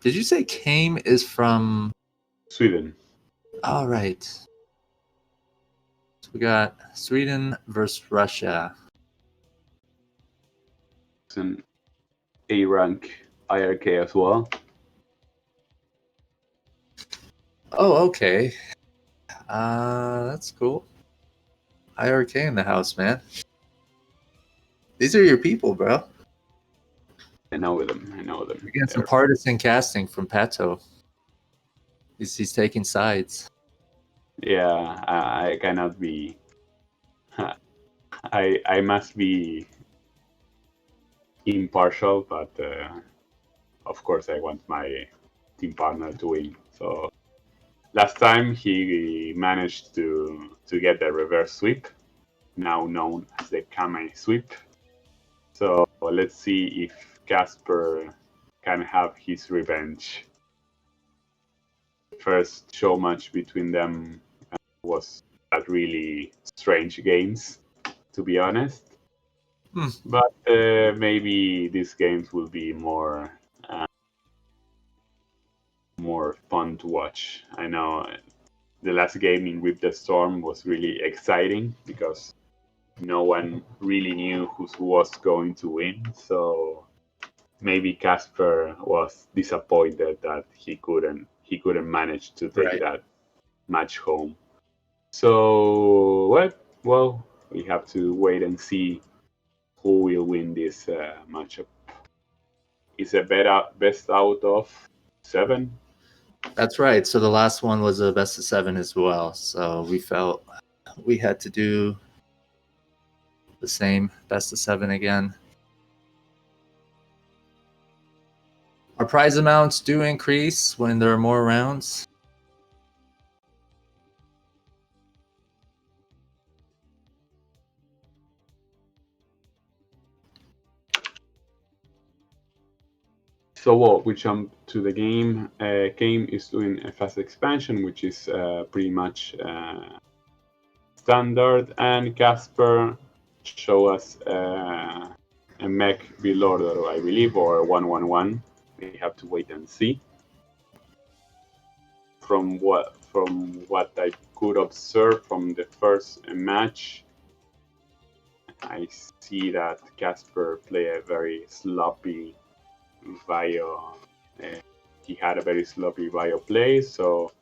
Did you say Kame is from Sweden? All right. So we got Sweden versus Russia. It's an A rank IRK as well. Oh, okay. That's cool. IRK in the house, man. These are your people, bro. I know them. We got some partisan casting from Pato. He's taking sides. Yeah, I cannot be. I must be impartial, but of course I want my team partner to win. So last time he managed to get the reverse sweep, now known as the Kame sweep. So let's see if Casper can have his revenge. First show match between them was that really strange games, to be honest. But maybe these games will be more fun to watch. I know the last game in Rip the Storm was really exciting because no one really knew who was going to win. So maybe Casper was disappointed that he couldn't manage to take that match home. So well, we have to wait and see who will win this matchup. Is a best out of 7? That's right. So the last one was a best of 7 as well. So we felt we had to do the same best of 7 again. Our prize amounts do increase when there are more rounds. So well, we jump to the game. Game is doing a fast expansion, which is pretty much standard, and Casper show us a mech build order, I believe, or 111. We have to wait and see. From what I could observe from the first match, I see that Casper play a very sloppy bio. He had a very sloppy bio play, so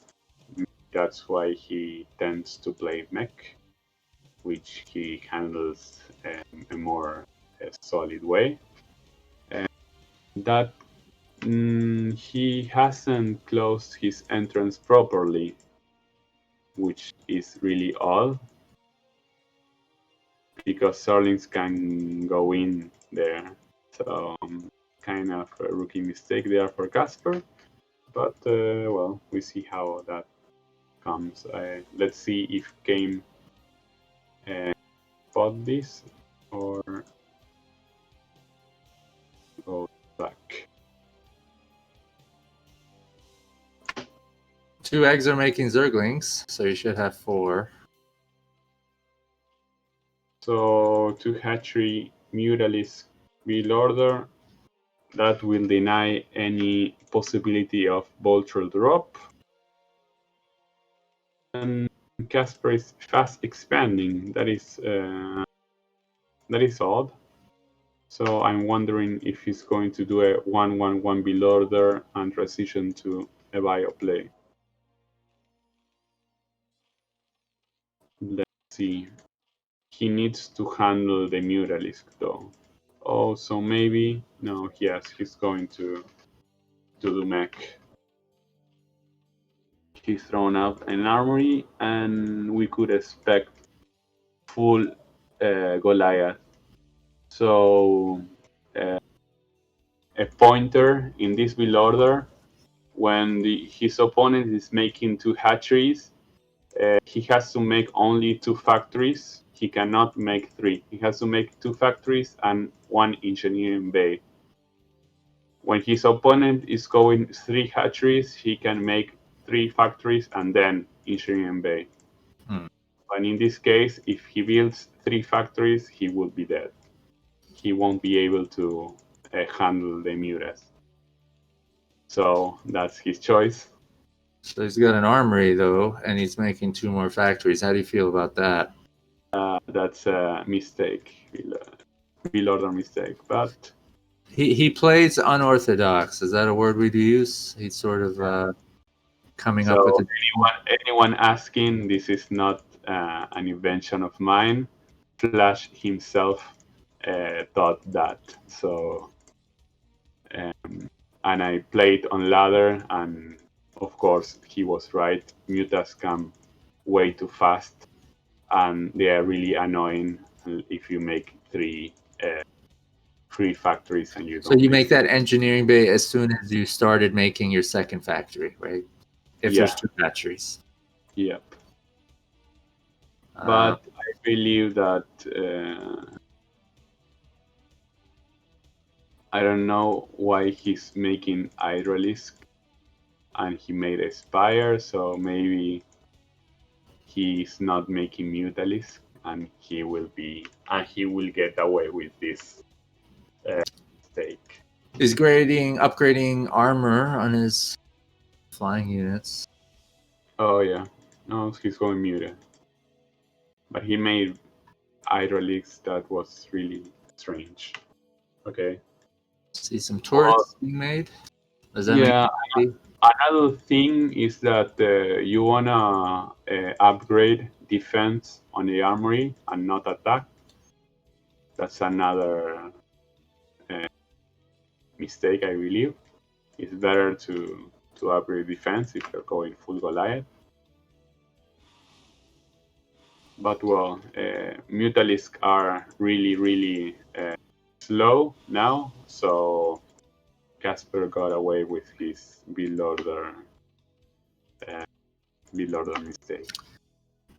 that's why he tends to play mech, which he handles a more solid way. And that he hasn't closed his entrance properly, which is really odd, because Starlings can go in there. So kind of a rookie mistake there for Casper. But well, we see how that comes. Let's see if Game fought this or go back. 2 eggs are making Zerglings, so you should have 4. So 2 hatchery Mutalisk build order. That will deny any possibility of Voltron drop. And Casper is fast expanding. That is odd. So I'm wondering if he's going to do a 1-1-1 build order and transition to a bio play. Let's see. He needs to handle the Mutalisk though. Oh, so maybe no. Yes, he's going to do mech. He's thrown out an armory, and we could expect full Goliath. So a pointer in this build order, when his opponent is making 2 hatcheries, he has to make only 2 factories. He cannot make 3. He has to make 2 factories and 1 engineering bay. When his opponent is going 3 hatcheries, he can make 3 factories and then engineering bay. And in this case, if he builds 3 factories, he will be dead. He won't be able to handle the Mutas. So that's his choice. So he's got an armory though, and he's making 2 more factories. How do you feel about that? That's a mistake, bill order mistake. But He plays unorthodox. Is that a word we'd use? He's sort of coming up with so a anyone asking, this is not an invention of mine. Flash himself thought that. So and I played on ladder, and of course he was right. Mutas come way too fast, and they are really annoying if you make three factories and you So don't you make. make that engineering bay as soon as you started making your second factory, right? If Yeah. there's 2 factories. Yep. Uh, But I believe that I don't know why he's making Hydralisk and he made Aspire, so maybe he's not making Mutalisk and he will get away with this mistake. he's upgrading armor on his flying units. Oh yeah. No, he's going muted. But he made Hydralisk that was really strange. Okay. See some Well, turrets being made. Does that make yeah, you happy? another thing is that you wanna upgrade defense on the armory and not attack. That's another mistake, I believe. It's better to upgrade defense if you're going full Goliath. But well, Mutalisk are really slow now, so Casper got away with his uh, build order mistake.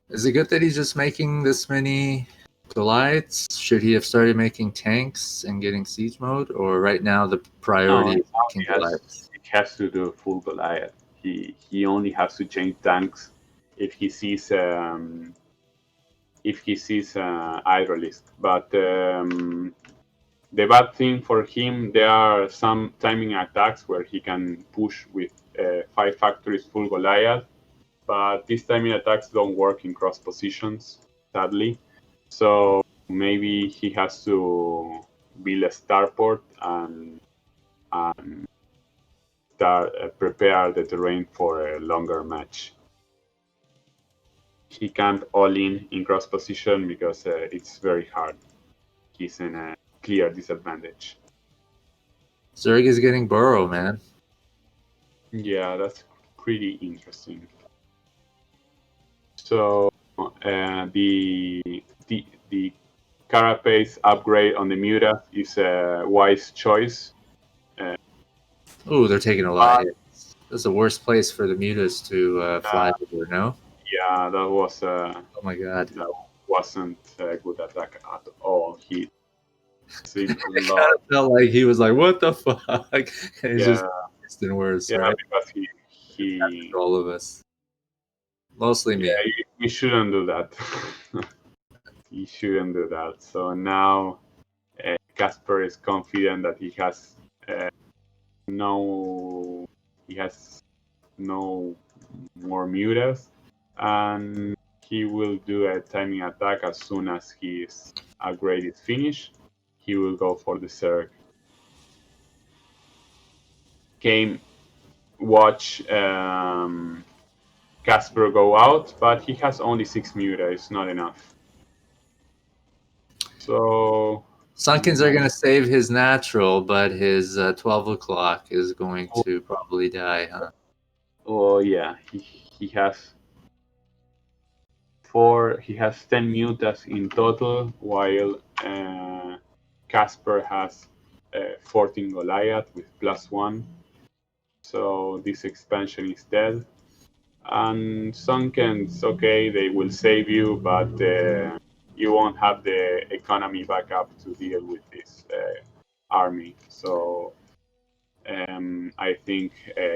Is it good that he's just making this many Goliaths? Should he have started making tanks and getting siege mode? Or right now the priority No, is now making Goliaths? he has to do full Goliath. He only has to change tanks if he sees Hydralisk. But the bad thing for him, there are some timing attacks where he can push with 5 factories full Goliath, but these timing attacks don't work in cross positions, sadly. So maybe he has to build a starport and start prepare the terrain for a longer match. He can't all in cross position because it's very hard. He's in a clear disadvantage. Zerg is getting Burrow, man. Yeah, that's pretty interesting. So the carapace upgrade on the Muta is a wise choice. Ooh, they're taking a lot of hits. That's the worst place for the mutas to fly over, no? Yeah, Oh my god. that wasn't a good attack at all. He received a It kind lot. of felt like he was like, what the fuck? And it's just Yeah, instant worse, yeah, right? because It's happened he to all of us. Mostly yeah, me. you shouldn't do that. You shouldn't do that. So now Casper is confident that uh, no he has no more mutas, and he will do a timing attack as soon as his upgrade is finished. He will go for the Zerg. Came watch Casper go out, but he has only 6 muta. It's not enough. So Sunkens are going to save his natural, but his 12 o'clock is going to probably die, huh? oh yeah, he has four. He has 10 mutas in total, while Casper has 14 Goliath with +1. So this expansion is dead. And Sunken's okay, they will save you, but you won't have the economy backup to deal with this army. So I think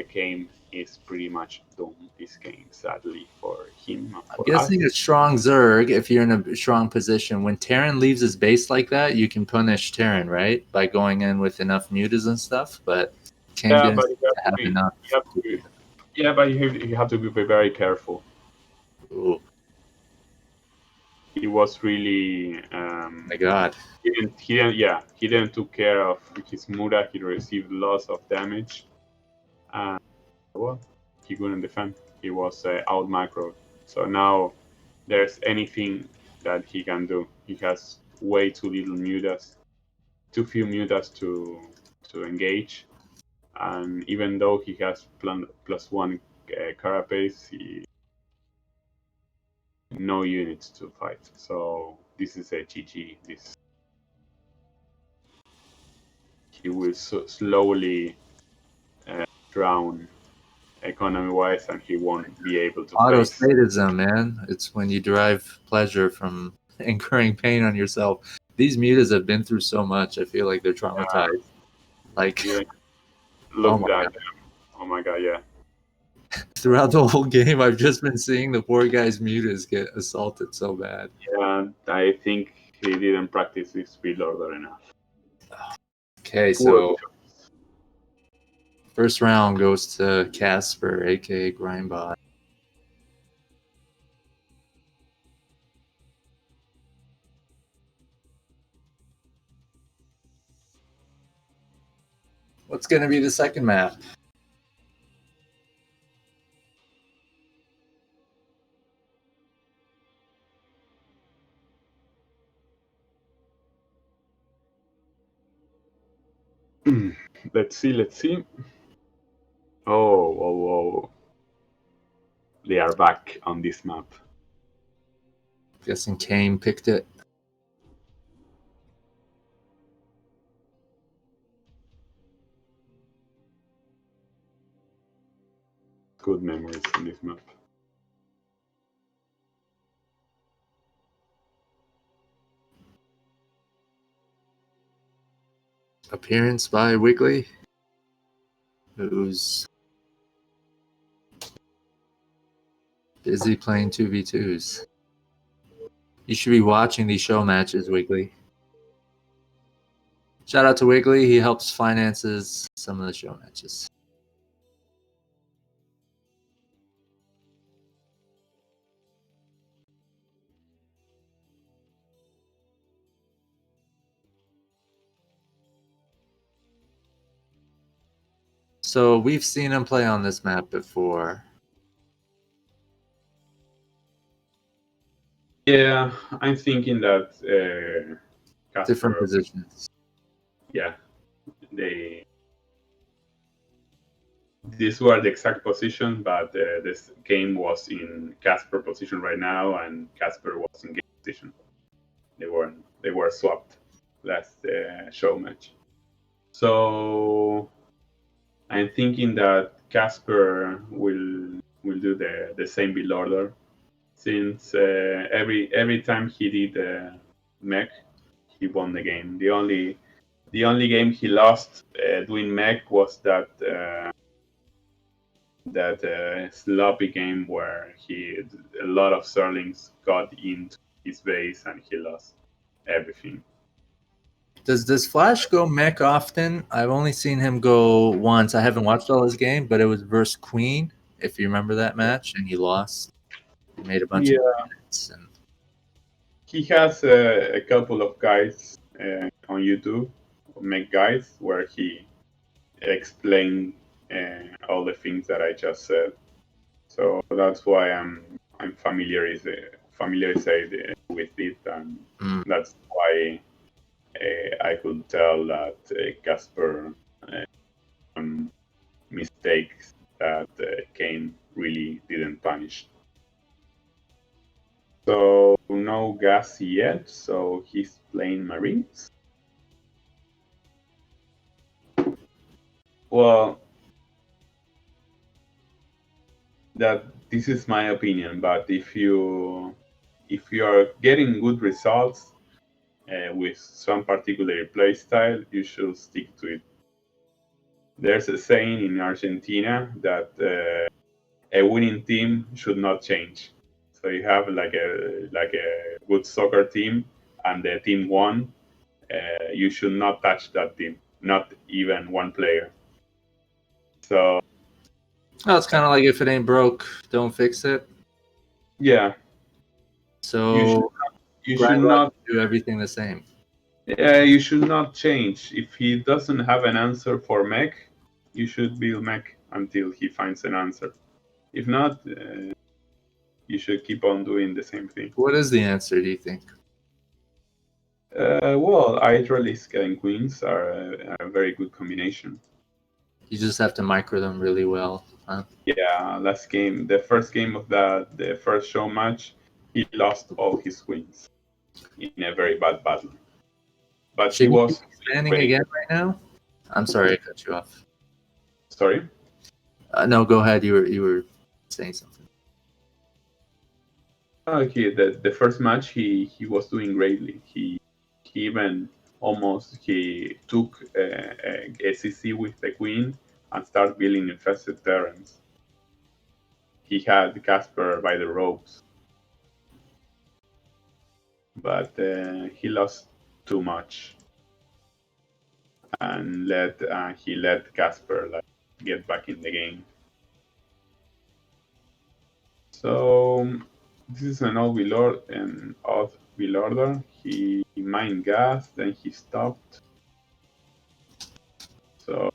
Kame is pretty much doomed this game, sadly for him and I'm for us. guessing a strong Zerg, if you're in a strong position, when Terran leaves his base like that, you can punish Terran, right? By going in with enough mutas and stuff. But Kane Yeah, didn't but seem to have enough. but you have to be very careful. Ooh, He was really my God. he didn't took care of his Mura. He received lots of damage, and well, he couldn't defend. He was out macro. So now there's anything that he can do. He has way too little mutas, too few mutas to engage, and even though he has +1 carapace, no units to fight. So this is a GG. He will slowly drown economy-wise, and he won't be able to face. Autostatism, man. It's when you derive pleasure from incurring pain on yourself. These mutas have been through so much. I feel like they're traumatized. Like, Yeah, oh look my that. God. Oh my god, yeah. Throughout the whole game, I've just been seeing the poor guy's mutas get assaulted so bad. Yeah, I think he didn't practice this build order enough. Okay, Poor so first round goes to Casper, aka GrimeBoss. What's going to be the second map? Let's see. Oh. They are back on this map. Guessing Kane picked it. Good memories on this map. Appearance by Wiggly, who's busy playing 2v2s. You should be watching these show matches, Wiggly. Shout out to Wiggly. He helps finances some of the show matches. So we've seen him play on this map before. Yeah, I'm thinking that Different Casper, positions. yeah, these were the exact position, but this game was in Casper position right now, and Casper was in game position. They were swapped last show match. So I'm thinking that Casper will do the same build order, since every time he did mech, he won the game. The only game he lost doing mech was that sloppy game where a lot of Zerlings got into his base and he lost everything. Does this Flash go mech often? I've only seen him go once. I haven't watched all his game, but it was versus Queen, if you remember that match, and he lost. He made a bunch of Yeah, units. And he has a couple of guys on YouTube, mech guys, where he explained all the things that I just said. So that's why I'm familiarized with it, and that's why I could tell that Casper mistakes that Kane really didn't punish. So no gas yet, so he's playing Marines. Well, that this is my opinion, but if you are getting good results with some particular playstyle, you should stick to it. There's a saying in Argentina that a winning team should not change. So you have like a good soccer team, and the team won. You should not touch that team, not even one player. So Oh, it's kind of like if it ain't broke, don't fix it. yeah, So you should GrimeBoss not do everything the same. you should not change. If he doesn't have an answer for mech, you should build mech until he finds an answer. If not, you should keep on doing the same thing. What is the answer, do you think? Well, Hydralisk and Queens are a very good combination. You just have to micro them really well. Huh? Yeah, last game, the first game of the first show match, he lost all his queens in a very bad battle. But he Should he be was expanding winning. again right now? I'm sorry I cut you off. Sorry? No, go ahead. You were saying something. The first match he was doing greatly. He even almost he took a SEC with the queen and started building infested terrains. He had Casper by the ropes, but he lost too much and he let Casper get back in the game. So this is an odd wheel order. He mined gas, then he stopped. So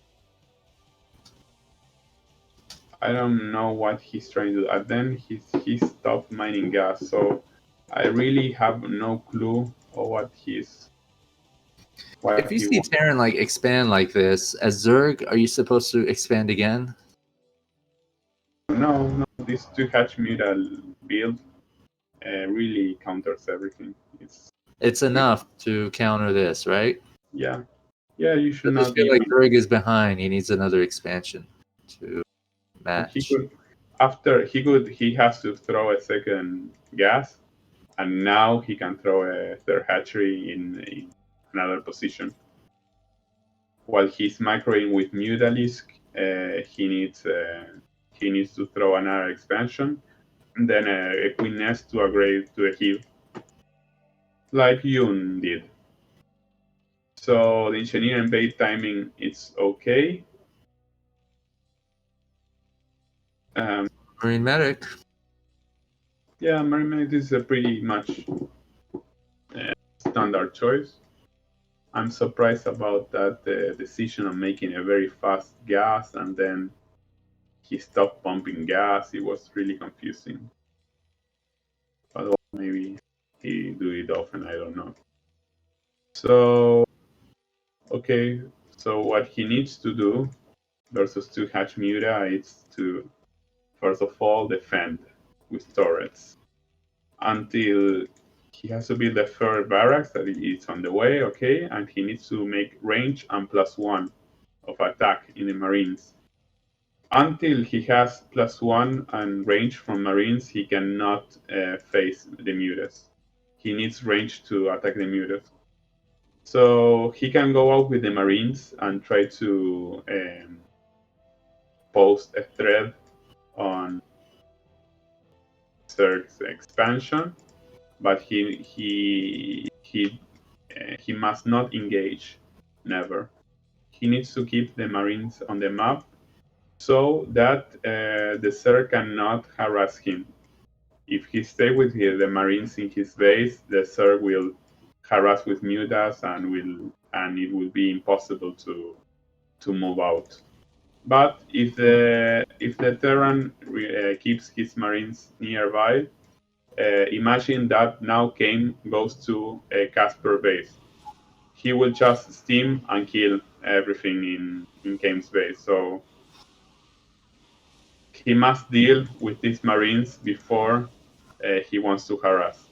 I don't know what he's trying to do. And then he stopped mining gas. So I really have no clue of what If you he see wants. Terran like expand like this, as Zerg, are you supposed to expand again? No, this two hatch mutal build really counters everything. It's enough to counter this, right? Yeah, you should I just not feel be like Zerg is behind. He needs another expansion to he match. could he has to throw a second gas, and now he can throw a third hatchery in another position. While he's macroing with Mutalisk, he needs to throw another expansion, and then a Queen Nest to upgrade to a heal, like Yun did. So the engineer and bait timing it's okay. Marine Medic. Yeah, Mermaid is a pretty much standard choice. I'm surprised about that decision of making a very fast gas and then he stopped pumping gas. It was really confusing. But maybe he do it often. I don't know. So okay, so what he needs to do versus to hatch Muta is to first of all defend with turrets until he has to build the third barracks that is on the way, okay, and he needs to make range and +1 of attack in the Marines. Until he has +1 and range from Marines, he cannot face the Mutas. He needs range to attack the Mutas. So he can go out with the Marines and try to post a thread on Zerg's expansion, but he must not engage, never. He needs to keep the Marines on the map so that the Zerg cannot harass him. If he stays with the Marines in his base, the Zerg will harass with mutas and it will be impossible to move out. But if the Terran keeps his Marines nearby, imagine that now Kane goes to a Casper base. He will just steam and kill everything in Kane's base. So he must deal with these Marines before he wants to harass.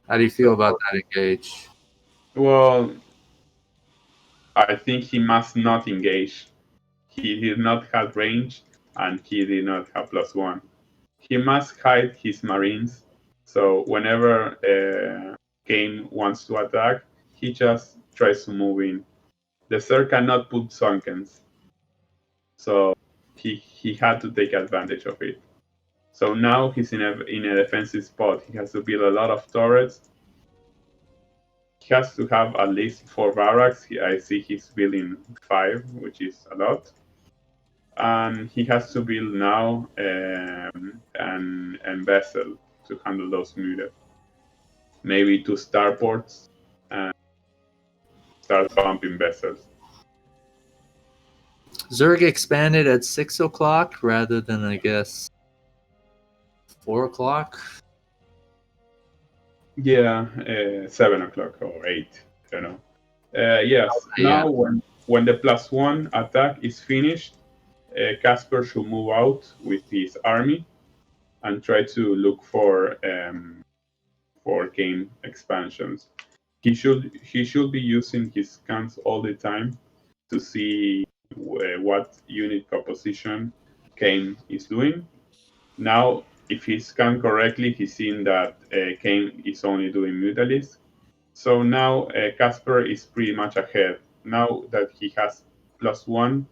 How do you feel about that engage? Well, I think he must not engage. He did not have range and he did not have +1. He must hide his Marines. So whenever Kane wants to attack, he just tries to move in. The Zerg cannot put Sunkens. So he had to take advantage of it. So now he's in a defensive spot. He has to build a lot of turrets. he has to have at least 4 barracks. I see he's building 5, which is a lot. And he has to build now an vessel to handle those mutas. Maybe 2 starports and start pumping vessels. Zerg expanded at 6 o'clock rather than, I guess, 4 o'clock. Yeah, 7 o'clock or 8. I don't know. Yes. Yeah. Now, when the +1 attack is finished, Casper should move out with his army and try to look for game expansions. He should be using his scans all the time to see what unit composition Kane is doing. Now, if he scanned correctly, he's seen that Kane is only doing Mutalisk. So now Casper is pretty much ahead. Now that he has +1,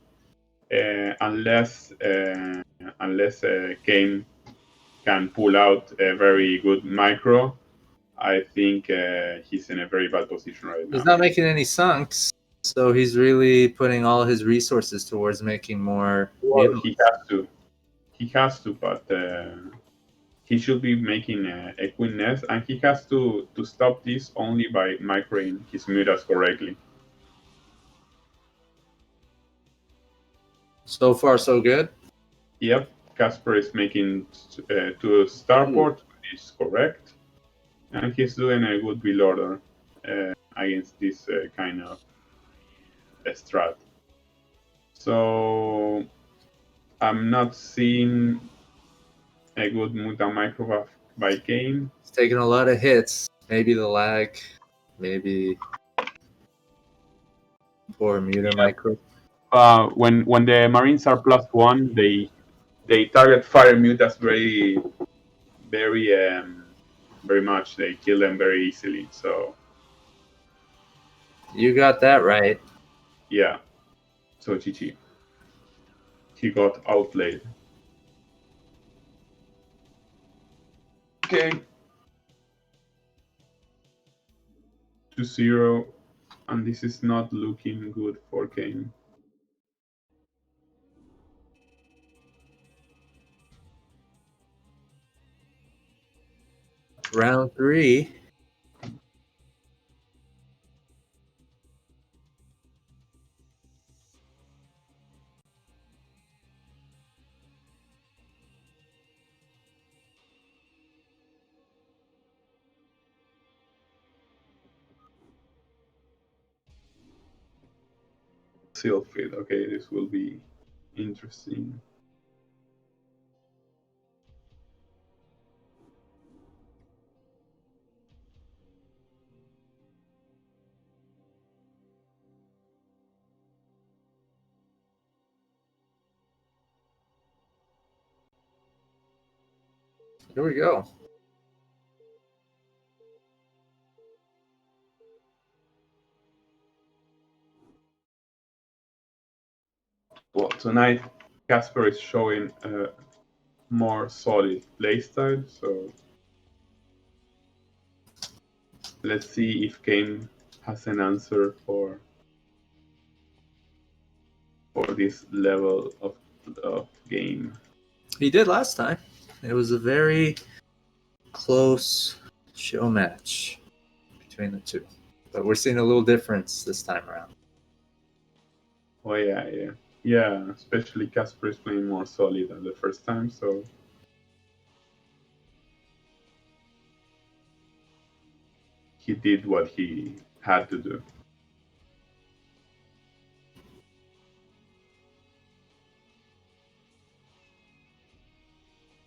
unless Kane can pull out a very good micro, I think he's in a very bad position right now. He's not making any sunks, so he's really putting all his resources towards making more. Well, he has to. He has to, but he should be making a queen nest, and he has to stop this only by microing his mutas correctly. So far, so good. Yep, Casper is making 2 starport, which is correct, and he's doing a good build order against this kind of strat. So I'm not seeing a good muta micro by Kane. He's taking a lot of hits. Maybe the lag. Maybe poor muta micro. When the Marines are +1, they target fire mutas very much. They kill them very easily. So You got that right. yeah, so GG. He got outplayed. Okay. 2-0, and this is not looking good for Kane. Round 3. Sylphid. Okay, this will be interesting. Here we go. Well, tonight Casper is showing a more solid playstyle, so let's see if Kane has an answer for this level of game. He did last time. It was a very close show match between the two. But we're seeing a little difference this time around. Oh yeah. Especially Casper is playing more solid than the first time, so he did what he had to do.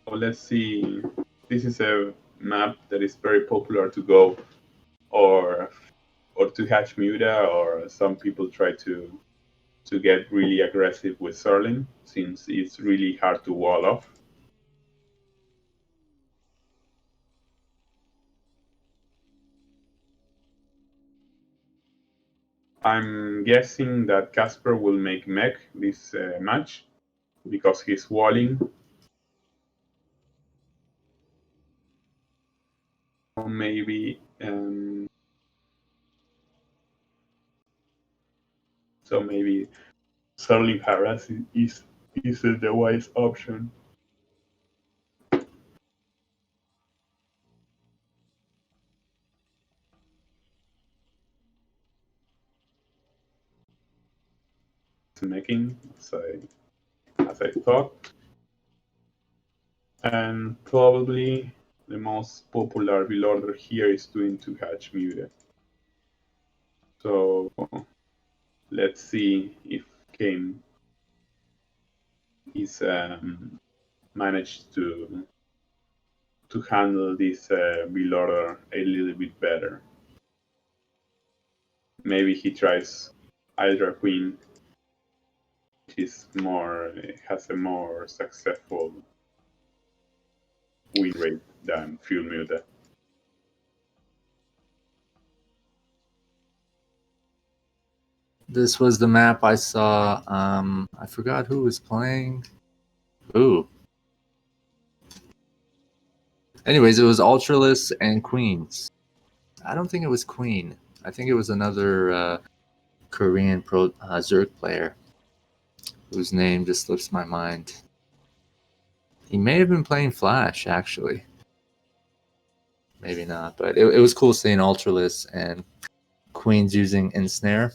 So let's see. This is a map that is very popular to go or to hatch Muta, or some people try to get really aggressive with Serling, since it's really hard to wall off. I'm guessing that Casper will make mech this match because he's walling. Or maybe So maybe Sterling Harris is the wise option. Making as I thought, and probably the most popular build order here is doing 2 hatch muted. So let's see if Kame is managed to handle this build order a little bit better. Maybe he tries Hydra Queen, which is has a more successful win rate than Fuel Muta. This was the map I saw. I forgot who was playing. Ooh. Anyways, it was Ultralisk and Queens. I don't think it was Queen. I think it was another Korean pro Zerg player whose name just slips my mind. He may have been playing Flash, actually. Maybe not, but it was cool seeing Ultralisk and Queens using Ensnare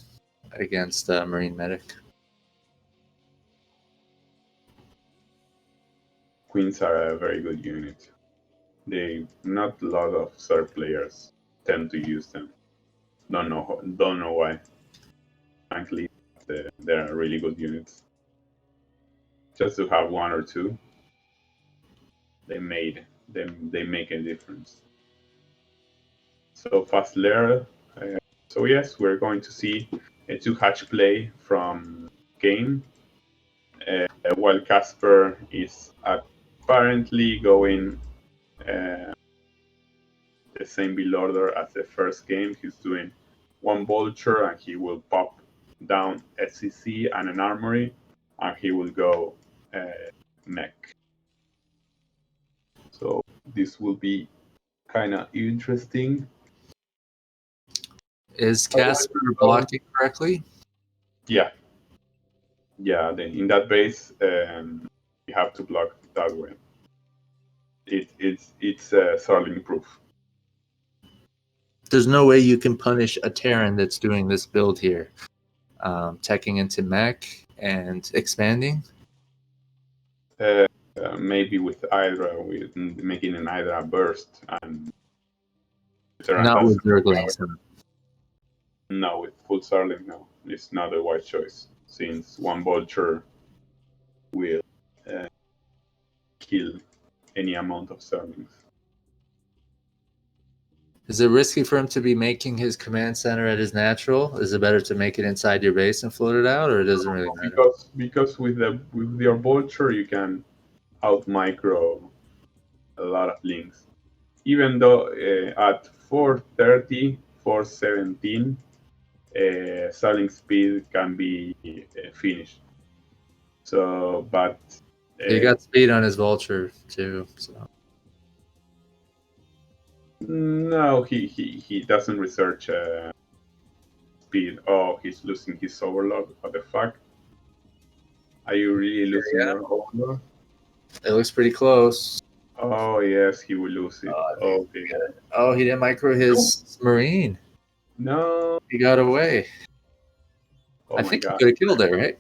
against Marine Medic. Queens are a very good unit. Not a lot of Zerg players tend to use them. Don't know why. Frankly, they're really good units. Just to have one or two, they make a difference. So fast layer. So yes, we're going to see a 2 hatch play from Game, while Casper is apparently going the same build order as the first game. He's doing 1 Vulture, and he will pop down SCC and an Armory, and he will go Mech. So this will be kind of interesting. Is Casper blocking correctly? Yeah. In that base, you have to block that way. It's Starling proof. There's no way you can punish a Terran that's doing this build here, teching into mech and expanding. Maybe with Hydra, with making an Hydra burst, and not with Zerglings. No, with full Starling, no, it's not a wise choice, since 1 Vulture will kill any amount of Starlings. Is it risky for him to be making his command center at his natural? Is it better to make it inside your base and float it out, or it doesn't really matter? Because with your Vulture, you can out micro a lot of links. Even though at 430, 417, Starling speed can be finished. So, but he got speed on his Vulture too. So no, he doesn't research speed. Oh, he's losing his Overlord. What the fuck? Are you really losing your Overlord? It looks pretty close. Oh yes, he will lose it. Okay. Oh, he didn't micro his Marine. No. He got away. Oh I my think God. he could have killed it, right?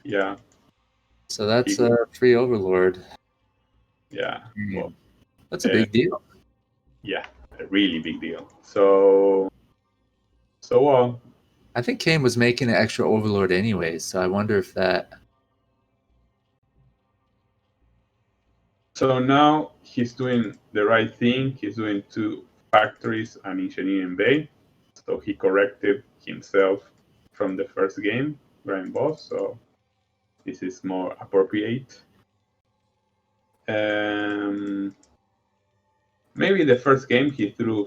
Yeah. So that's a free Overlord. Yeah. Well, that's a big deal. Yeah, a really big deal. So well. I think Kane was making an extra Overlord anyways, so I wonder if that. So now he's doing the right thing. He's doing 2 factories and engineering bay. So he corrected himself from the first game, GrimeBoss. So this is more appropriate. Maybe the first game he threw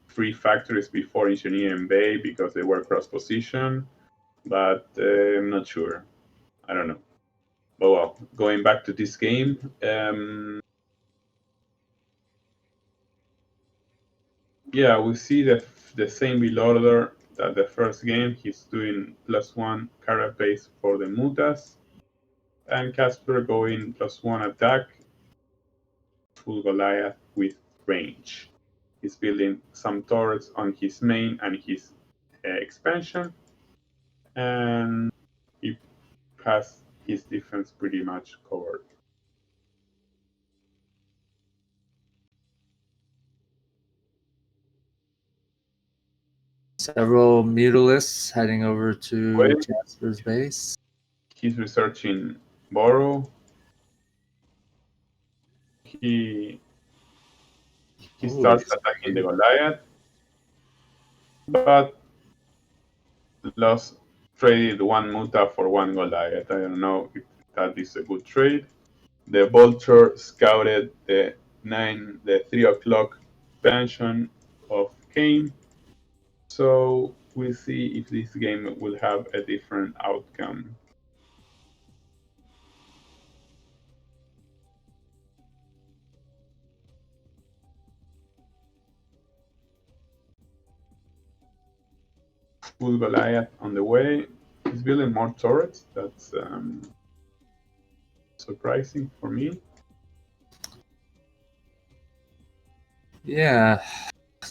3 factories before engineering bay because they were cross position, but I'm not sure. I don't know. But well, going back to this game, yeah, we see the same build order at the first game, he's doing +1 carapace for the mutas, and Casper going +1 attack, full Goliath with range. He's building some turrets on his main and his expansion, and he has his defense pretty much covered. Several mutalisks heading over to Jasper's base. He's researching Burrow. He starts attacking the Goliath, but lost traded one Muta for one Goliath. I don't know if that is a good trade. The Vulture scouted the 3 o'clock expansion of Kame. So we'll see if this game will have a different outcome. Full Goliath on the way. He's building more turrets. That's surprising for me. Yeah,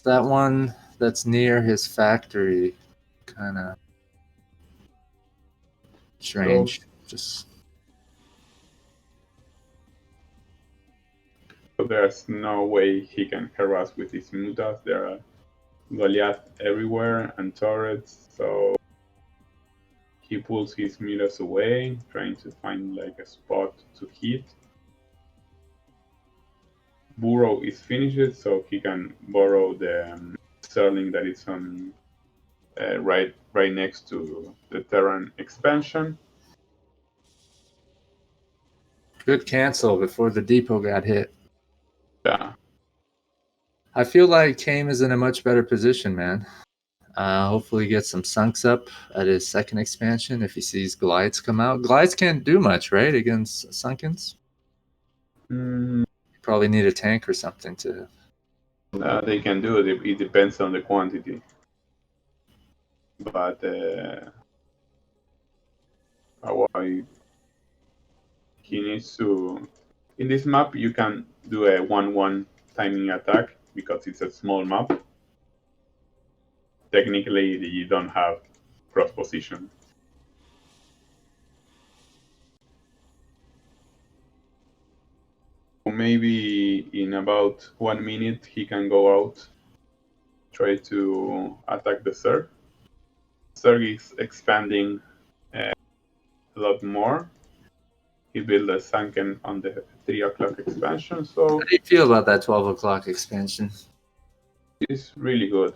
that one that's near his factory, kind of strange. So there's no way he can harass with his mutas. There are Goliath everywhere and turrets, so he pulls his mutas away, trying to find like a spot to hit. Burrow is finished, so he can borrow the Sterling that is on right next to the Terran expansion. Good cancel before the depot got hit. Yeah. I feel like Kame is in a much better position, man. Hopefully get some sunks up at his second expansion if he sees Glides come out. Glides can't do much, right, against Sunkens? You probably need a tank or something to... They can do it. It depends on the quantity. But he needs to... In this map, you can do a 1-1 timing attack because it's a small map. Technically, you don't have cross position. Maybe in about 1 minute he can go out, try to attack the Zerg. Zerg is expanding a lot more. He built a sunken on the 3 o'clock expansion. So how do you feel about that 12 o'clock expansion? It's really good.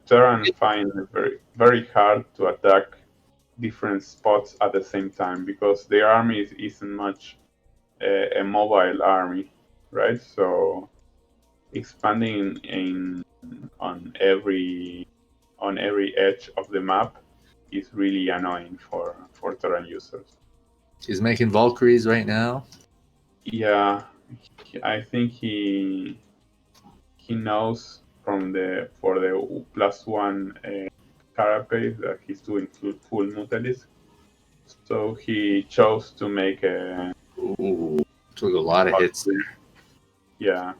Terran find it very, very hard to attack different spots at the same time because their army isn't much a mobile army, right? So expanding on every edge of the map is really annoying for Terran users. He's making Valkyries right now. Yeah, I think he knows for the +1 carapace that he's doing full Mutalisk. So he chose to make a... Ooh, took a lot of hits there. Yeah.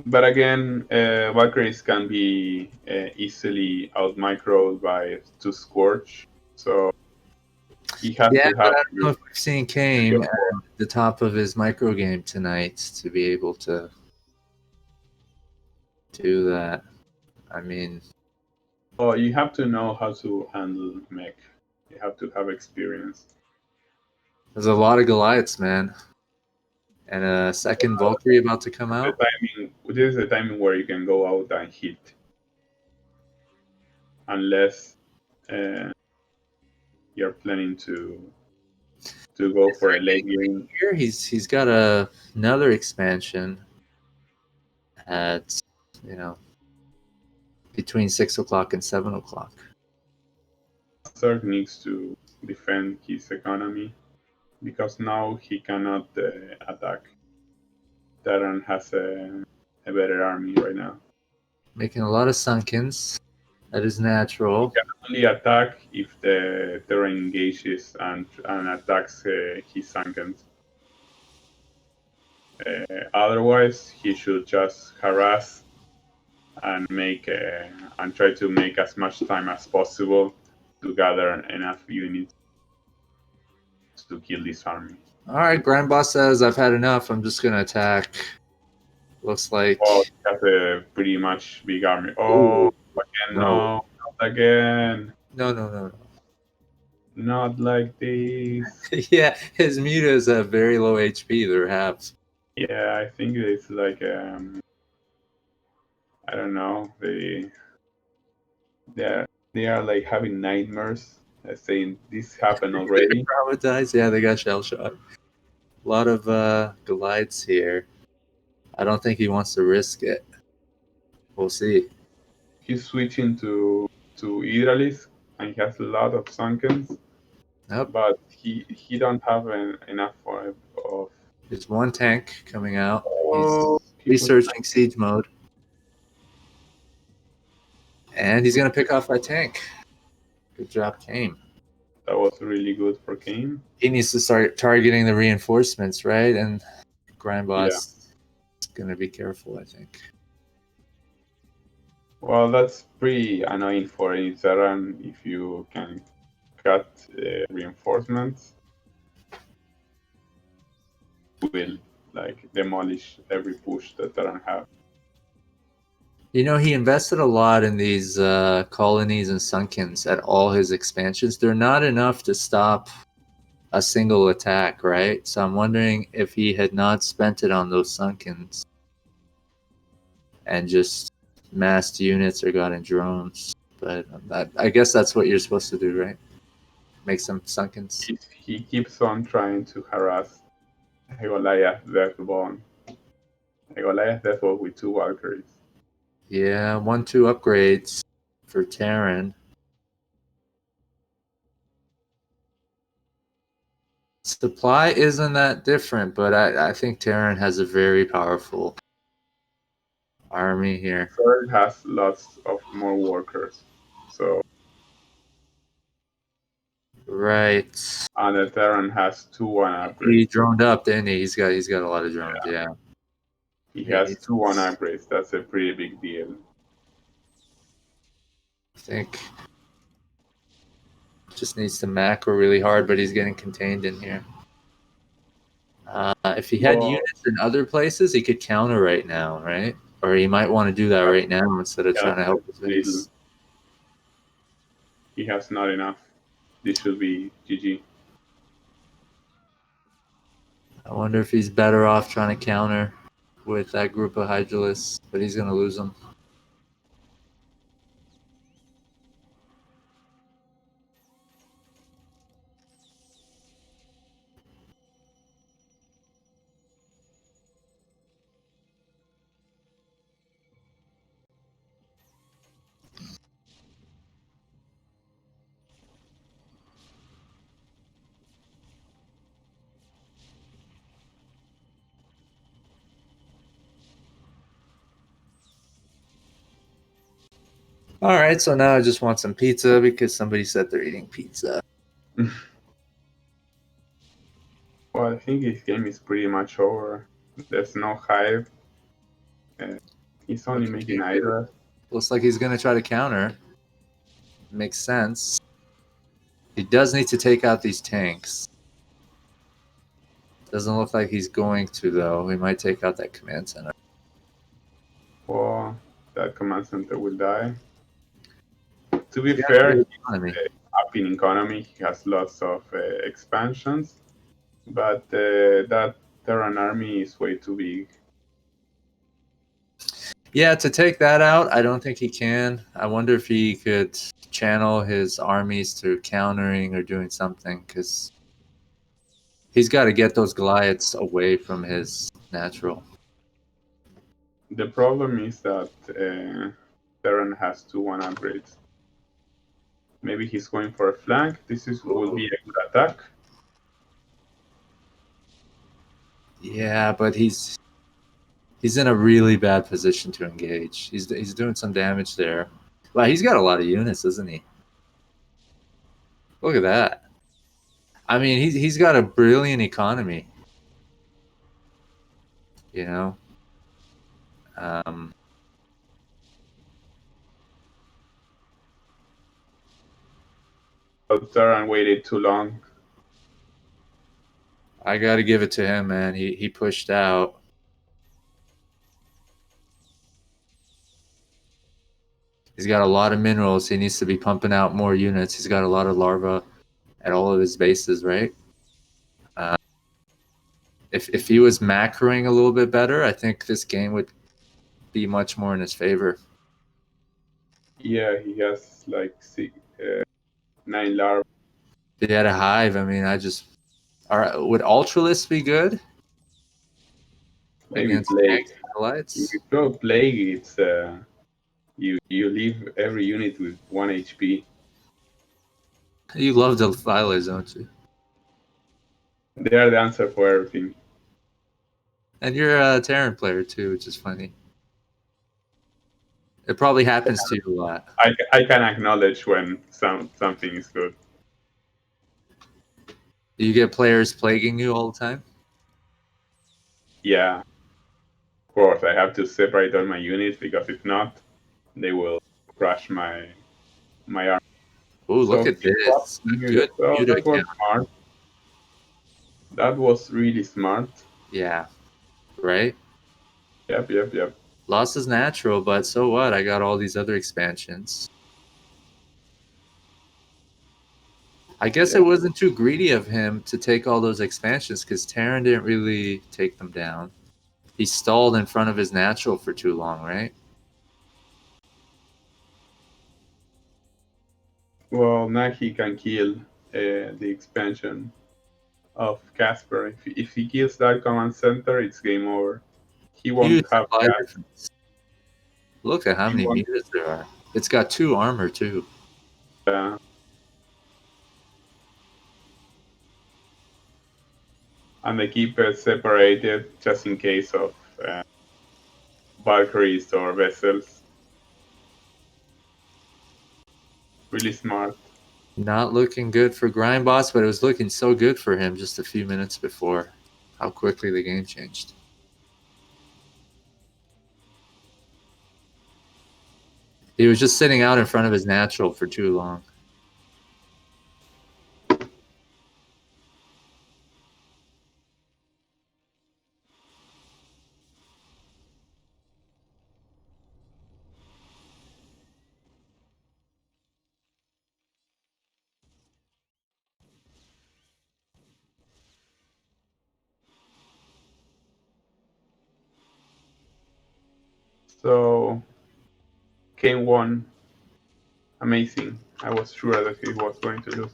But again, Valkyries can be easily out-microed by 2 Scorch. So he has to have... I don't know if we've seen Kame at the top of his micro game tonight to be able to do that. I mean... Oh, you have to know how to handle mech. You have to have experience. There's a lot of Goliaths, man. And a second Valkyrie about to come out. This is the timing where you can go out and hit. Unless you're planning to go for a late game. Here he's got another expansion at, between 6 o'clock and 7 o'clock. Zerg needs to defend his economy because now he cannot attack. Terran has a better army right now. Making a lot of sunkens. That is natural. He can only attack if the Terran engages and attacks his Sunkens. Otherwise, he should just harass and and try to make as much time as possible to gather enough units to kill this army. All right, GrimeBoss says I've had enough. I'm just gonna attack. Looks like. Oh, he has a pretty much big army. Oh, Ooh, again, no, no, not again. no. Not like this. Yeah, his mutas have very low HP. They're halves. Yeah, I think it's like I don't know. They are like having nightmares, saying this happened already. Traumatized. Yeah, they got shell shock. A lot of glides here. I don't think he wants to risk it. We'll see. He's switching to Hydralis, and he has a lot of Sunkens, Nope. but he don't have enough of. There's one tank coming out. Oh, He's researching siege mode. And he's going to pick off that tank. Good job, Kame. That was really good for Kame. He needs to start targeting the reinforcements, right? And GrimeBoss is going to be careful, I think. Well, that's pretty annoying for any Terran if you can cut reinforcements. Will like demolish every push that Terran have. You know, he invested a lot in these colonies and sunkens at all his expansions. They're not enough to stop a single attack, right? So I'm wondering if he had not spent it on those sunkens and just massed units or got in drones. But I guess that's what you're supposed to do, right? Make some sunkens. He keeps on trying to harass Goliath Deathbone. Goliath Deathbone with 2 Valkyries. Yeah, 1-2 upgrades for Terran. Supply isn't that different, but I think Terran has a very powerful army here. Third has lots of more workers. So Right. and the Terran has 2-1 He upgrades. droned up, didn't he? He's got a lot of drones, yeah. He has 2-1 upgrades. That's a pretty big deal. I think just needs to macro really hard, but he's getting contained in here. If he had units in other places, he could counter right now, right? Or he might want to do that right now instead of trying to help his base. He has not enough. This should be GG. I wonder if he's better off trying to counter with that group of Hydralisks, but he's going to lose them. All right, so now I just want some pizza because somebody said they're eating pizza. Well, I think his game is pretty much over. There's no hype. He's only making Hydra. Looks like he's going to try to counter. Makes sense. He does need to take out these tanks. Doesn't look like he's going to, though. He might take out that command center. Well, that command center will die. To be fair, he's up in economy. He has lots of expansions, but that Terran army is way too big. Yeah, to take that out, I don't think he can. I wonder if he could channel his armies to countering or doing something, because he's got to get those Goliaths away from his natural. The problem is that Terran has 2-1 upgrades. Maybe he's going for a flank. Will be a good attack. Yeah, but he's He's in a really bad position to engage. He's doing some damage there. Wow, he's got a lot of units, doesn't he? Look at that. I mean, he's got a brilliant economy. You know. Out there and waited too long. I got to give it to him, man. He pushed out. He's got a lot of minerals. He needs to be pumping out more units. He's got a lot of larvae at all of his bases, right? If he was macroing a little bit better, I think this game would be much more in his favor. Yeah, he has like 9 larvae. If he had a hive, I mean, would Ultralisk be good Maybe against plague. Acolytes? If you throw plague, it's you leave every unit with 1 HP. You love the filers, don't you? They are the answer for everything. And you're a Terran player too, which is funny. It probably happens to you a lot. I can acknowledge when something is good. Do you get players plaguing you all the time? Yeah. Of course, I have to separate all my units because if not, they will crush my arm. Oh, look at this. Good computer That was smart. That was really smart. Yeah. Right? Yep. Loss is natural, but so what? I got all these other expansions. I guess it wasn't too greedy of him to take all those expansions because Terran didn't really take them down. He stalled in front of his natural for too long, right? Well, now he can kill the expansion of Casper. If he kills that command center, it's game over. He won't Huge have supply gas. difference. Look at how many meters there are. It's got 2 armor too. And they keep it separated just in case of Valkyries or vessels. Really smart. Not looking good for GrimeBoss, but it was looking so good for him just a few minutes before. How quickly the game changed. He was just sitting out in front of his natural for too long. So, game 1, amazing. I was sure that he was going to lose.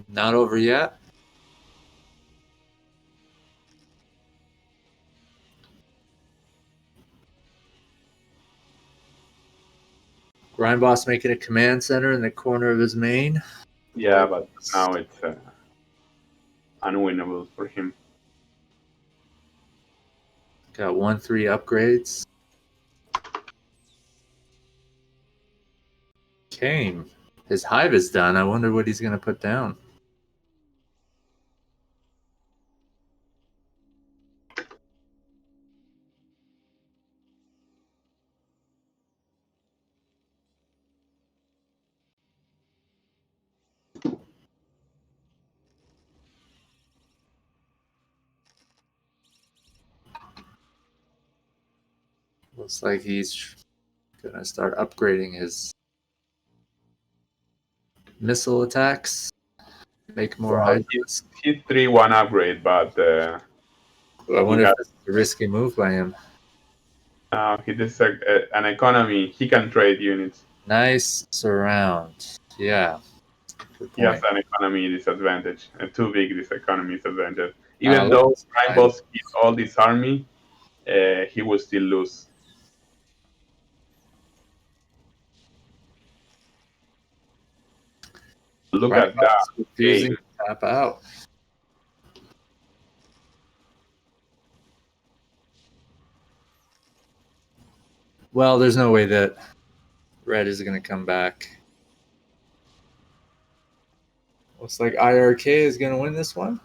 Not over yet. GrimeBoss making a command center in the corner of his main. Yeah, but now it's unwinnable for him. Got 1-3 upgrades. Kame. His hive is done. I wonder what he's going to put down. Looks like he's going to start upgrading his missile attacks. Make more hydras. He's 3-1 upgrade, but I wonder if it's a risky move by him. he does an economy. He can trade units. Nice surround. Yeah. Good He has point. an economy disadvantage, a too big economy disadvantage. Even though Let's try GrimeBoss hit all this army, he will still lose. Look at that. refusing Game. to tap out. Well, there's no way that red is going to come back. Looks like IRK is going to win this one.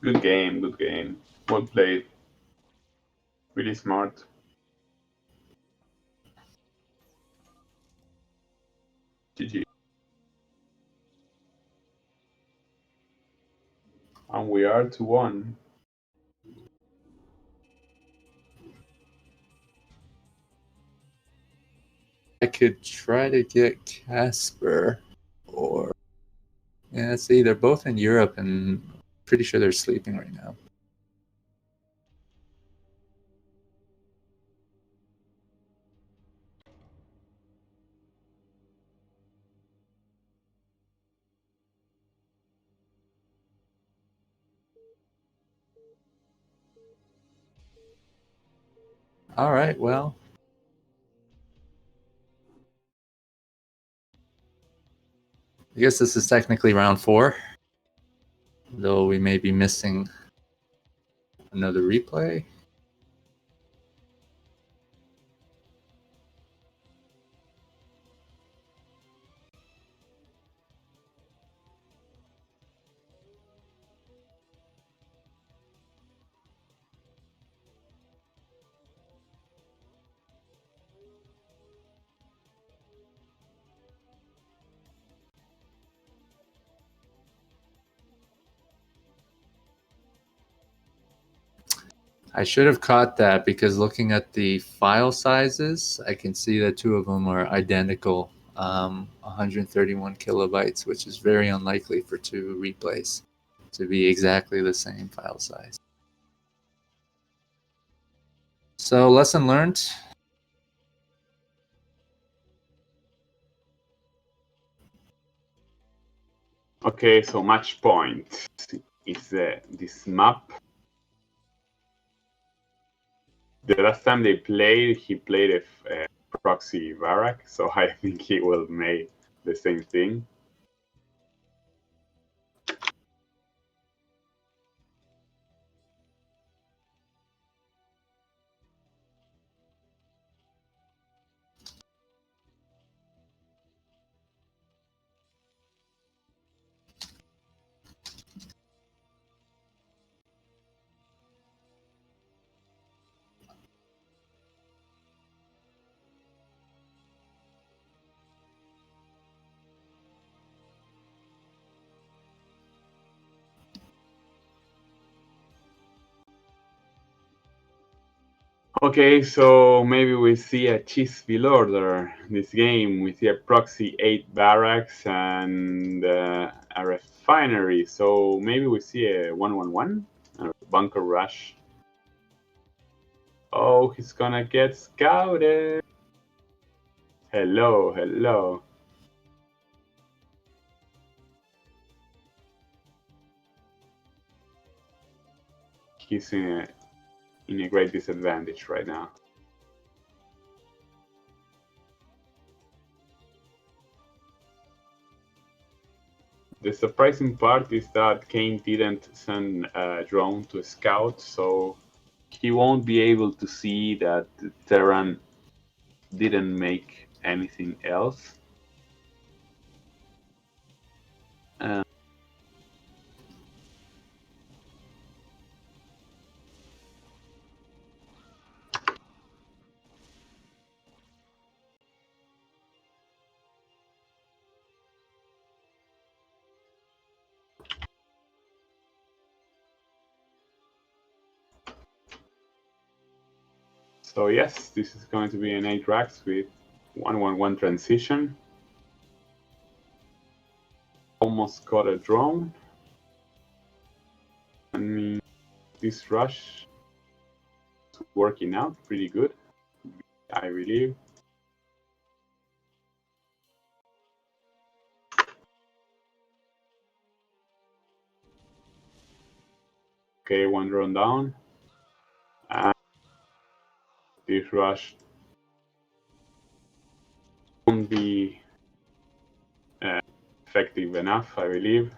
Good game, good game. Well played. Really smart. GG. And we are 2-1. I could try to get Casper or... Yeah, see, they're both in Europe and pretty sure they're sleeping right now. All right, well. I guess this is technically round 4, though we may be missing another replay. I should have caught that because looking at the file sizes, I can see that 2 of them are identical, 131 kilobytes, which is very unlikely for 2 replays to be exactly the same file size. So, lesson learned. Okay, so match point is this map. The last time they played, he played a proxy barrack, so I think he will make the same thing. Okay, so maybe we see a cheese field order this game. We see a proxy 8 barracks and a refinery. So maybe we see a 1-1-1, a bunker rush. Oh, he's gonna get scouted. Hello, hello. He's in a great disadvantage right now. The surprising part is that Kane didn't send a drone to scout, so he won't be able to see that Terran didn't make anything else. So yes, this is going to be an 8 racks with 1-1-1 transition. Almost got a drone. I mean, this rush is working out pretty good, I believe. Okay, one drone down. And this rush won't be effective enough, I believe.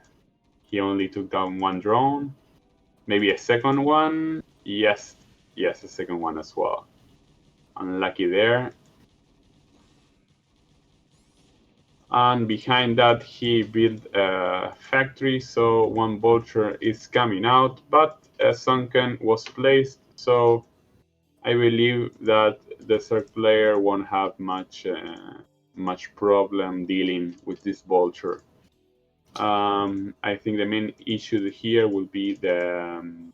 He only took down one drone. Maybe a second one. Yes, a second one as well. Unlucky there. And behind that, he built a factory, so one vulture is coming out, but a sunken was placed, so I believe that the Zerg player won't have much problem dealing with this vulture. I think the main issue here will be the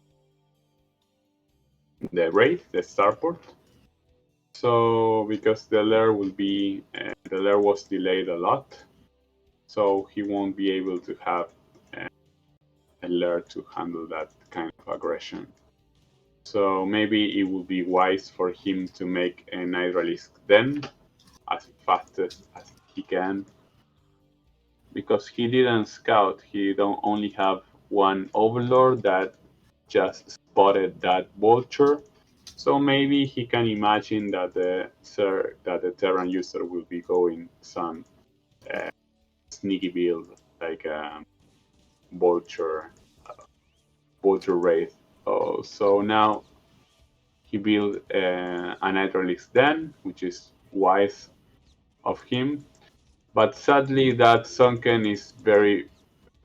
raid, the starport. So because the lair will be the lair was delayed a lot, so he won't be able to have a lair to handle that kind of aggression. So maybe it would be wise for him to make a Hydralisk then as fast as he can, because he didn't scout. He don't only have one overlord that just spotted that vulture. So maybe he can imagine that the Terran user will be going some sneaky build like vulture wraith. Oh, so now he built an Hydralisk den, which is wise of him. But sadly, that sunken is very,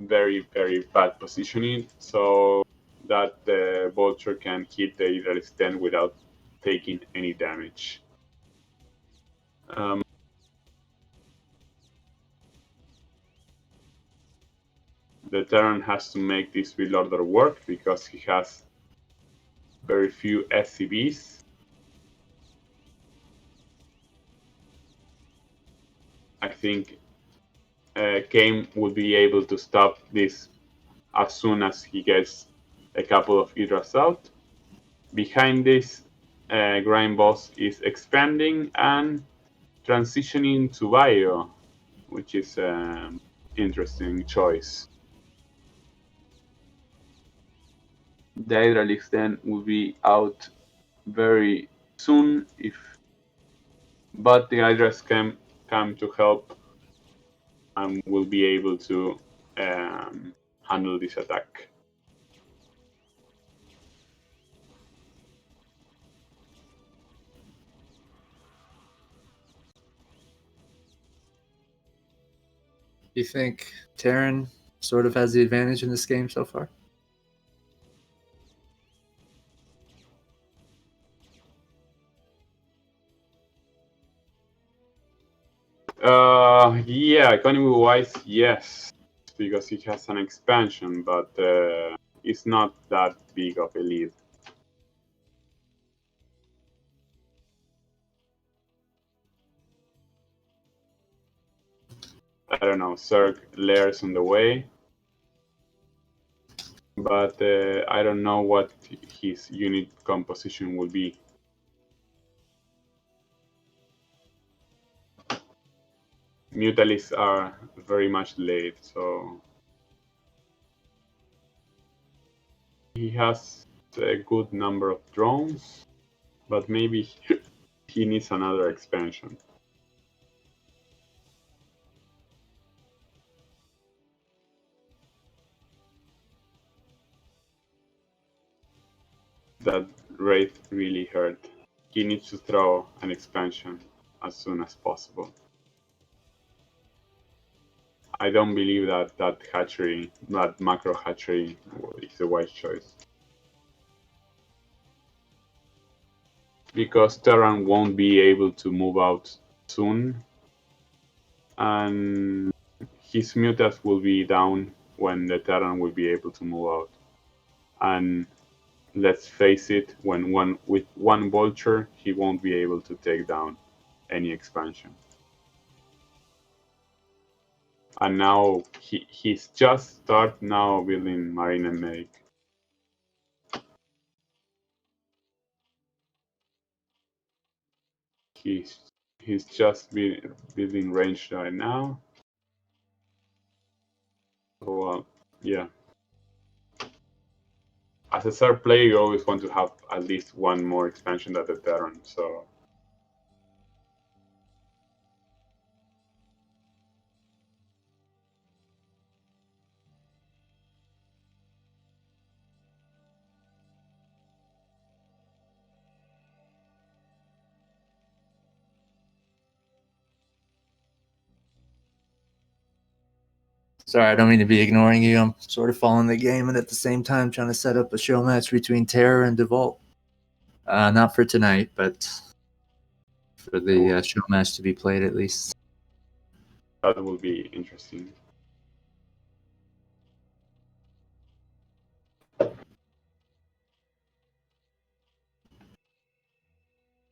very, very bad positioning, so that the vulture can hit the Hydralisk den without taking any damage. The Terran has to make this build order work because he has very few SCVs. I think Kame will be able to stop this as soon as he gets a couple of Hydras out. Behind this, GrimeBoss is expanding and transitioning to Bio, which is an interesting choice. The Hydralisk then will be out very soon, but the Hydras can come to help and will be able to handle this attack. You think Terran sort of has the advantage in this game so far? Yeah, economy-wise, yes, because it has an expansion, but it's not that big of a lead. I don't know, Zerg layers on the way, but I don't know what his unit composition will be. Mutalisks are very much delayed, so he has a good number of drones, but maybe he needs another expansion. That raid really hurt. He needs to throw an expansion as soon as possible. I don't believe that hatchery, that macro hatchery, is the wise choice. Because Terran won't be able to move out soon, and his mutas will be down when the Terran will be able to move out. And let's face it, with one vulture, he won't be able to take down any expansion. And now he's just start now building Marine and Medic. He's just building range right now. So yeah, as a third player, you always want to have at least one more expansion than the Terran. So Sorry, I don't mean to be ignoring you. I'm sort of following the game and at the same time trying to set up a show match between Terror and DeVault. Not for tonight, but for the show match to be played at least. that will be interesting.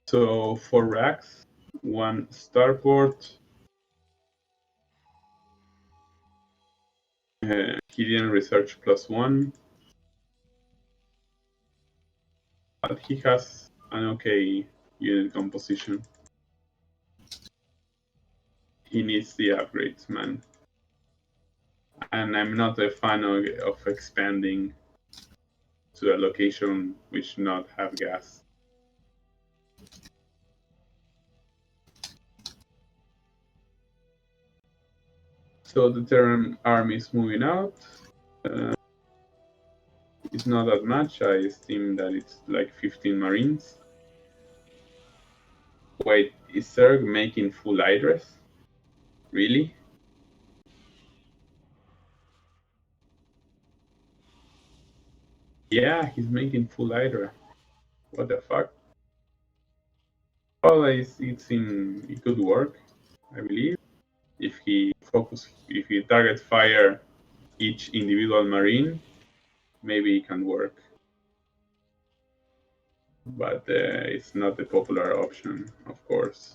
So for Rax, one starport. Hidden Research +1. But he has an okay unit composition. He needs the upgrades, man. And I'm not a fan of expanding to a location which not have gas. So the Terran army is moving out. It's not that much. I estimate that it's like 15 Marines. Wait, is Zerg making full Hydras? Really? Yeah, he's making full Hydra. What the fuck? Well, it could work, I believe. If he target fire each individual Marine, maybe it can work. But it's not a popular option, of course.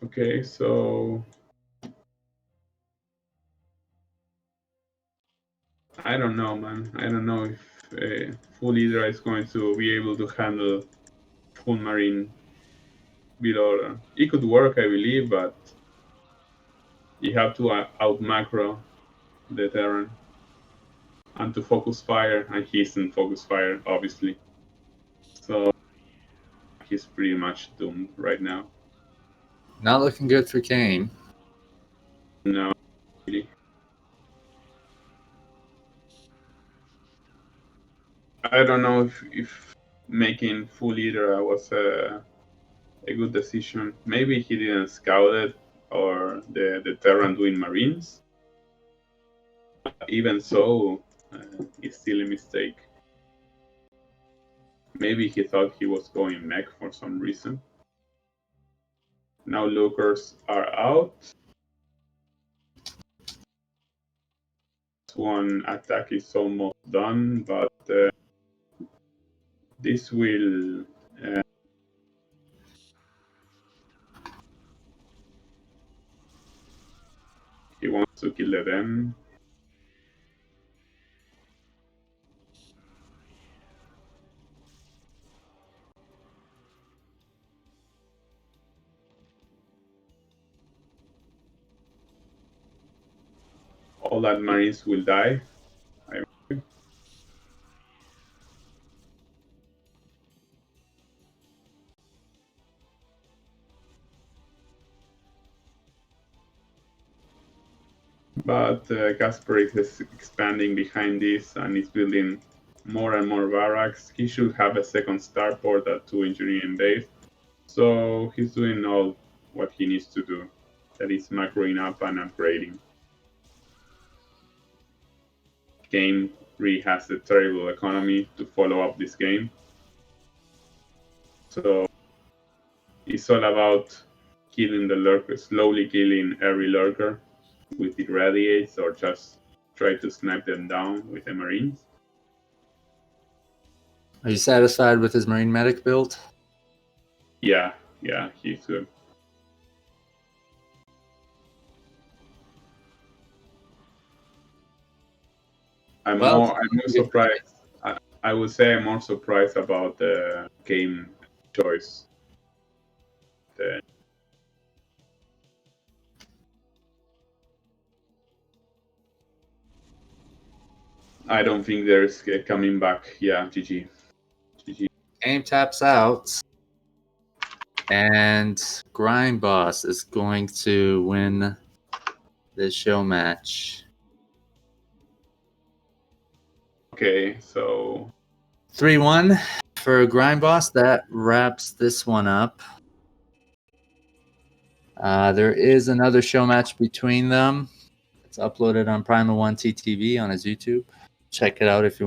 Okay, so I don't know, man. I don't know if full Hydra is going to be able to handle full Marine below. It could work, I believe, but you have to out macro the Terran and to focus fire, and he isn't focus fire, obviously. So he's pretty much doomed right now. Not looking good for Kane. No, really. I don't know if making full Hydra was a good decision. Maybe he didn't scout it, or the Terran doing Marines. Even so, it's still a mistake. Maybe he thought he was going mech for some reason. Now lookers are out. One attack is almost done, but this will he wants to kill them. All that Marines will die. But Kasparov is expanding behind this and is building more and more barracks. He should have a second starport at 2 engineering base. So he's doing all what he needs to do. That is macroing up and upgrading. Game really has a terrible economy to follow up this game. So it's all about killing the lurker, slowly killing every lurker with irradiates or just try to snipe them down with the Marines. Are you satisfied with his Marine Medic build? Yeah, he's good. I'm more surprised. I would say I'm more surprised about the game choice. I don't think there's coming back. Yeah, GG. Game taps out. And GrimeBoss is going to win this show match. Okay, so 3-1 for GrimeBoss. That wraps this one up. There is another show match between them. It's uploaded on Primal One TTV on his YouTube. Check it out if you want.